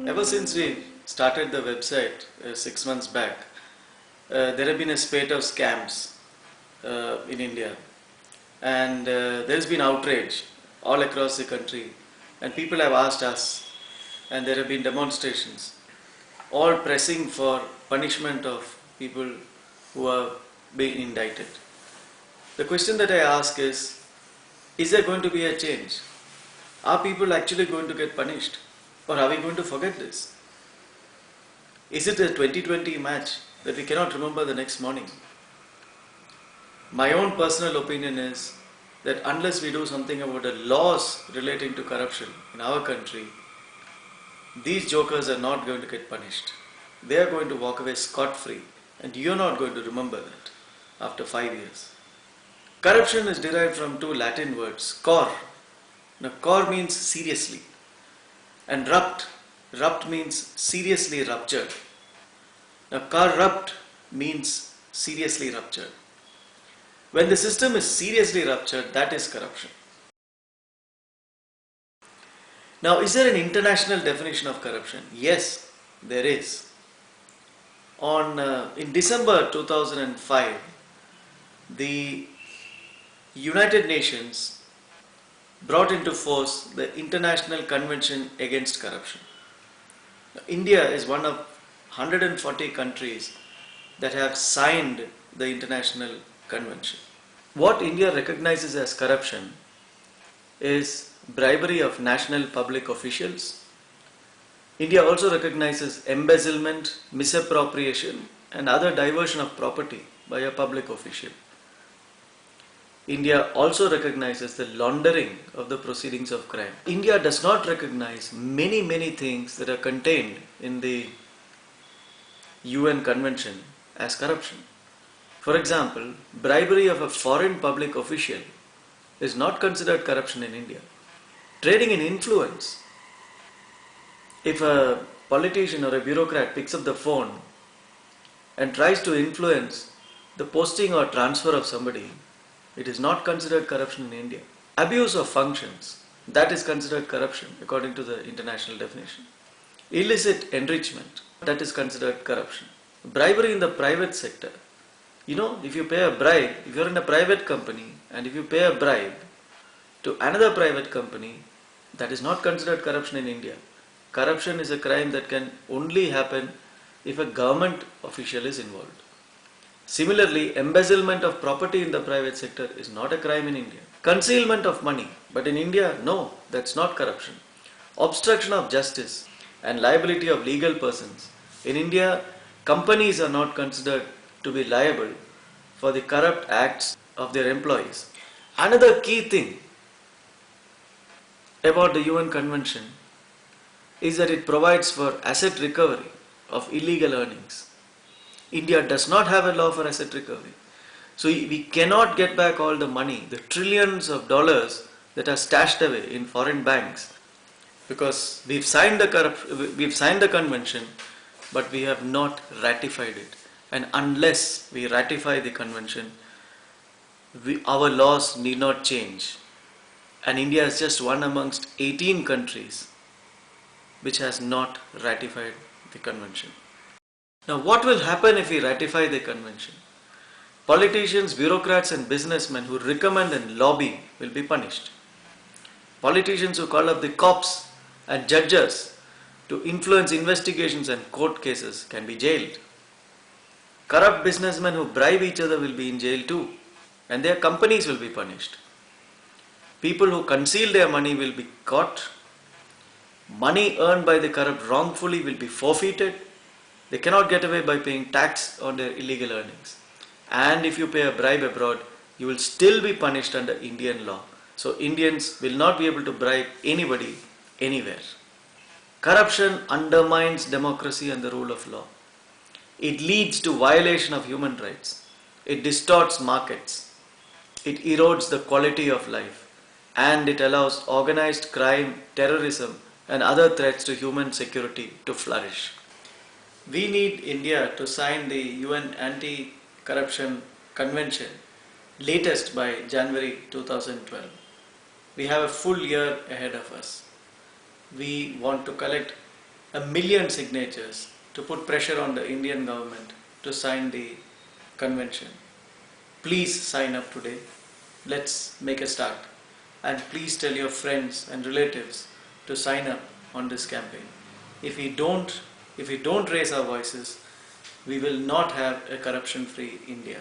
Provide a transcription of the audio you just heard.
Ever since we started the website 6 months back, there have been a spate of scams in India, and there's been outrage all across the country, and people have asked us, and there have been demonstrations, all pressing for punishment of people who are being indicted. The question that I ask is there going to be a change? Are people actually going to get punished? Or are we going to forget this? Is it a 2020 match that we cannot remember the next morning? My own personal opinion is that unless we do something about the laws relating to corruption in our country, these jokers are not going to get punished. They are going to walk away scot-free, and you're not going to remember that after 5 years. Corruption is derived from two Latin words, cor. Now, cor means seriously, and rupt means seriously ruptured. Now, corrupt means seriously ruptured. When the system is seriously ruptured, that is corruption. Now, is there an international definition of corruption? Yes, there is. In December 2005, the United Nations brought into force the International Convention Against Corruption. Now, India is one of 140 countries that have signed the International Convention. What India recognizes as corruption is bribery of national public officials. India also recognizes embezzlement, misappropriation, and other diversion of property by a public official. India also recognizes the laundering of the proceedings of crime. India does not recognize many things that are contained in the UN Convention as corruption. For example, bribery of a foreign public official is not considered corruption in India. Trading in influence. If a politician or a bureaucrat picks up the phone and tries to influence the posting or transfer of somebody, it is not considered corruption in India. Abuse of functions, that is considered corruption according to the international definition. Illicit enrichment, that is considered corruption. Bribery in the private sector. You know, if you pay a bribe, if you're in a private company and if you pay a bribe to another private company, that is not considered corruption in India. Corruption is a crime that can only happen if a government official is involved. Similarly, embezzlement of property in the private sector is not a crime in India. Concealment of money, but in India, no, that's not corruption. Obstruction of justice and liability of legal persons. In India, companies are not considered to be liable for the corrupt acts of their employees. Another key thing about the UN Convention is that it provides for asset recovery of illegal earnings. India does not have a law for asset recovery. So we cannot get back all the money, the trillions of dollars that are stashed away in foreign banks, because we've signed the convention, but we have not ratified it. And unless we ratify the convention, our laws need not change. And India is just one amongst 18 countries which has not ratified the convention. Now, what will happen if we ratify the convention? Politicians, bureaucrats and businessmen who recommend and lobby will be punished. Politicians who call up the cops and judges to influence investigations and court cases can be jailed. Corrupt businessmen who bribe each other will be in jail too, and their companies will be punished. People who conceal their money will be caught. Money earned by the corrupt wrongfully will be forfeited. They cannot get away by paying tax on their illegal earnings. And if you pay a bribe abroad, you will still be punished under Indian law. So Indians will not be able to bribe anybody anywhere. Corruption undermines democracy and the rule of law. It leads to violation of human rights. It distorts markets. It erodes the quality of life. And it allows organized crime, terrorism, and other threats to human security to flourish. We need India to sign the UN Anti-Corruption Convention latest by January 2012. We have a full year ahead of us. We want to collect 1 million signatures to put pressure on the Indian government to sign the convention. Please sign up today. Let's make a start. And please tell your friends and relatives to sign up on this campaign. If we don't raise our voices, we will not have a corruption-free India.